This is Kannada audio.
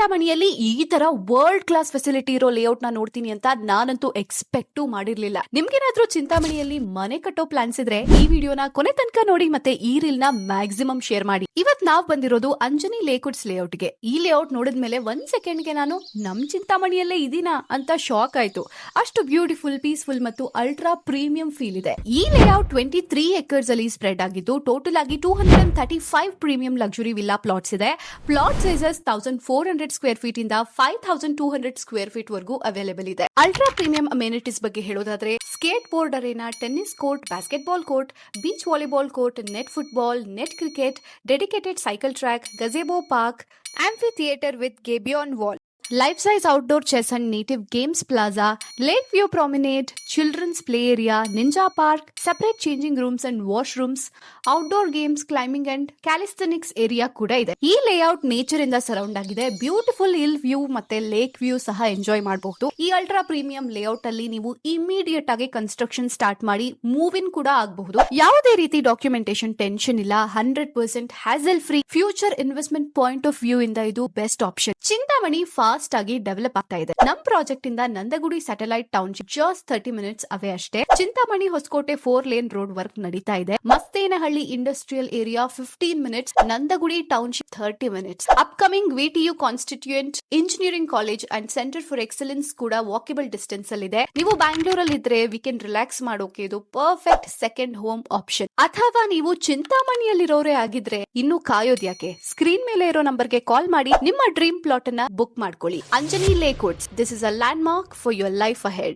ಚಿಂತಾಮಣಿಯಲ್ಲಿ ಈ ತರ ವರ್ಲ್ಡ್ ಕ್ಲಾಸ್ ಫೆಸಿಲಿಟಿ ಇರೋ ಲೇಔಟ್ ನ ನೋಡ್ತೀನಿ ಅಂತ ನಾನಂತೂ ಎಕ್ಸ್ಪೆಕ್ಟ್ ಮಾಡಿರ್ಲಿಲ್ಲ. ನಿಮ್ಗೇನಾದ್ರೂ ಚಿಂತಾಮಣಿಯಲ್ಲಿ ಮನೆ ಕಟ್ಟೋ ಪ್ಲಾನ್ಸ್ ಇದ್ರೆ ಈ ವಿಡಿಯೋನ ಕೊನೆ ತನಕ ನೋಡಿ ಮತ್ತೆ ಈ ರೀಲ್ ನ ಮ್ಯಾಕ್ಸಿಮಮ್ ಶೇರ್ ಮಾಡಿ. ಇವತ್ ನಾವ್ ಬಂದಿರೋದು ಅಂಜನಿ ಲೇಔಟ್ಸ್ ಲೇಔಟ್ ಗೆ. ಈ ಲೇಔಟ್ ನೋಡಿದ್ಮೇಲೆ 1 ಸೆಕೆಂಡ್ ಗೆ ನಾನು ನಮ್ ಚಿಂತಾಮಣಿಯಲ್ಲೇ ಇದೀನಾ ಅಂತ ಶಾಕ್ ಆಯ್ತು. ಅಷ್ಟು ಬ್ಯೂಟಿಫುಲ್, ಪೀಸ್ಫುಲ್ ಮತ್ತು ಅಲ್ಟ್ರಾ ಪ್ರೀಮಿಯಂ ಫೀಲ್ ಇದೆ. ಈ ಲೇಔಟ್ 23 ಎಕರ್ಸ್ ಅಲ್ಲಿ ಸ್ಪ್ರೆಡ್ ಆಗಿದ್ದು ಟೋಟಲ್ ಆಗಿ 235 ಪ್ರೀಮಿಯಂ ಲಕ್ಸುರಿ ವಿಲ್ಲಾ ಪ್ಲಾಟ್ಸ್ ಇದೆ. ಪ್ಲಾಟ್ ಸೈಜಸ್ 1400 ಸ್ಕ್ವೇರ್ ಫೀಟ್ ಇಂದ 5200 ಸ್ಕ್ವೇರ್ ಫೀಟ್ ವರೆಗೂ ಅವೈಲೇಬಲ್ ಇದೆ. ಅಲ್ಟ್ರಾ ಪ್ರೀಮಿಯಂ ಅಮೆನಿಟೀಸ್ ಬಗ್ಗೆ ಹೇಳೋದಾದ್ರೆ skateboard arena, tennis court, basketball court, beach volleyball court, net football, net cricket, dedicated cycle track, gazebo park, amphitheatre with gabion wall, life size outdoor chess and native games plaza, lake view promenade, children's play area, ninja park, separate changing rooms and washrooms, outdoor games, climbing and calisthenics area ಕೂಡ ಇದೆ. ಈ ಲೇಔಟ್ ನೇಚರ್ ಇಂದ ಸರೌಂಡ್ ಆಗಿದೆ. ಬ್ಯೂಟಿಫುಲ್ ಹಿಲ್ ವ್ಯೂ ಮತ್ತೆ ಲೇಕ್ ವ್ಯೂ ಸಹ ಎಂಜಾಯ್ ಮಾಡಬಹುದು. ಈ ಅಲ್ಟ್ರಾ ಪ್ರೀಮಿಯಂ ಲೇಔಟ್ ಅಲ್ಲಿ ನೀವು ಇಮಿಡಿಯೇಟ್ ಆಗಿ ಕನ್ಸ್ಟ್ರಕ್ಷನ್ ಸ್ಟಾರ್ಟ್ ಮಾಡಿ ಮೂವ್ ಇನ್ ಕೂಡ ಆಗಬಹುದು. ಯಾವುದೇ ರೀತಿ ಡಾಕ್ಯುಮೆಂಟೇಶನ್ ಟೆನ್ಷನ್ ಇಲ್ಲ. 100% hassle free. Future investment point of view ಇಂದ ಇದು ಬೆಸ್ಟ್ ಆಪ್ಷನ್. ಚಿಂತಾಮಣಿ ಫಾಸ್ಟ್ ಆಗಿ ಡೆವಲಪ್ ಆಗ್ತಾ ಇದೆ. ನಮ್ ಪ್ರಾಜೆಕ್ಟ್ ಇಂದ Nandagudi satellite township just 30 minutes away ಅಷ್ಟೇ. Chintamani Hosakote 4 lane road work ನಡೀತಾ ಇದೆ. Mastenahalli industrial area 15 minutes, Nandagudi township 30 minutes. Upcoming VTU constituent engineering college and centre for excellence ಕೂಡ ವಾಕೇಬಲ್ ಡಿಸ್ಟೆನ್ಸ್ ಅಲ್ಲಿ ಇದೆ. ನೀವು ಬ್ಯಾಂಗ್ಳೂರಲ್ಲಿ ಇದ್ರೆ ವೀಕೆಂಡ್ ರಿಲ್ಯಾಕ್ಸ್ ಮಾಡೋಕೆ ಇದು ಪರ್ಫೆಕ್ಟ್ ಸೆಕೆಂಡ್ ಹೋಮ್ ಆಪ್ಷನ್. ಅಥವಾ ನೀವು ಚಿಂತಾಮಣಿಯಲ್ಲಿರೋರೇ ಆಗಿದ್ರೆ ಇನ್ನು ಕಾಯೋದ್ಯಾಕೆ? ಸ್ಕ್ರೀನ್ ಮೇಲೆ ಇರೋ ನಂಬರ್ಗೆ ಕಾಲ್ ಮಾಡಿ ನಿಮ್ಮ ಡ್ರೀಮ್ ಪ್ಲಾಟ್ ಅನ್ನ ಬುಕ್ ಮಾಡ್ಕೊಳ್ಳಿ. Anjani layouts, this is a land mark for your life ahead.